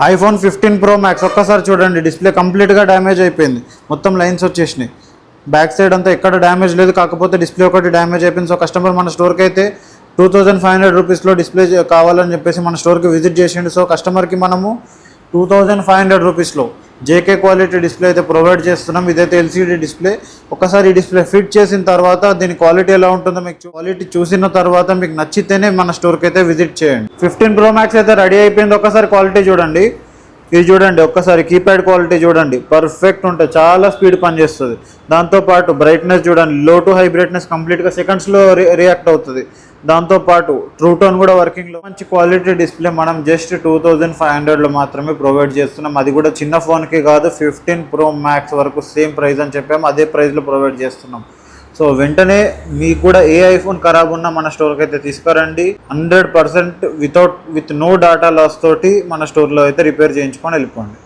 IPhone 15 Pro Max ఒక్కసారి చూడండి, display కంప్లీట్గా డ్యామేజ్ అయిపోయింది, మొత్తం లైన్స్ వచ్చేసినాయి. బ్యాక్ సైడ్ అంతా ఎక్కడ డ్యామేజ్ లేదు, కాకపోతే డిస్ప్లే ఒకటి డ్యామేజ్ అయిపోయింది. సో కస్టమర్ మన స్టోర్కి అయితే 2500 రూపీస్లో డిస్ప్లే కావాలని చెప్పేసి మన స్టోర్కి విజిట్ చేసిండు. సో కస్టమర్కి మనము 2500 రూపీస్లో జేకే క్వాలిటీ డిస్ప్లే అయితే ప్రొవైడ్ చేస్తున్నాం. ఇదైతే ఎల్సీడీ డిస్ప్లే. ఒకసారి ఈ డిస్ప్లే ఫిట్ చేసిన తర్వాత దీని క్వాలిటీ ఎలా ఉంటుందో మీకు క్వాలిటీ చూసిన తర్వాత మీకు నచ్చితేనే మన స్టోర్కి అయితే విజిట్ చేయండి. 15 Pro Max అయితే రెడీ అయిపోయింది. ఒకసారి క్వాలిటీ చూడండి, ఇది చూడండి, ఒక్కసారి కీప్యాడ్ క్వాలిటీ చూడండి, పర్ఫెక్ట్ ఉంటుంది, చాలా స్పీడ్ పనిచేస్తుంది. దాంతోపాటు బ్రైట్నెస్ చూడండి, లో టు హై బ్రైట్నెస్ కంప్లీట్గా సెకండ్స్లో రియాక్ట్ అవుతుంది. దాంతోపాటు ట్రూ టోన్ కూడా వర్కింగ్లో. మంచి క్వాలిటీ డిస్ప్లే మనం జస్ట్ 2500లో మాత్రమే ప్రొవైడ్ చేస్తున్నాం. అది కూడా చిన్న ఫోన్కి కాదు, 15 Pro Max వరకు సేమ్ ప్రైస్ అని చెప్పాము, అదే ప్రైస్లో ప్రొవైడ్ చేస్తున్నాం. సో వెంటనే మీకు కూడా ఏ ఐఫోన్ ఖరాబ్ ఉన్నా మన స్టోర్కి అయితే తీసుకురండి. 100% విత్ నో డాటా లాస్ తోటి మన స్టోర్లో అయితే రిపేర్ చేయించుకొని వెళ్ళిపోండి.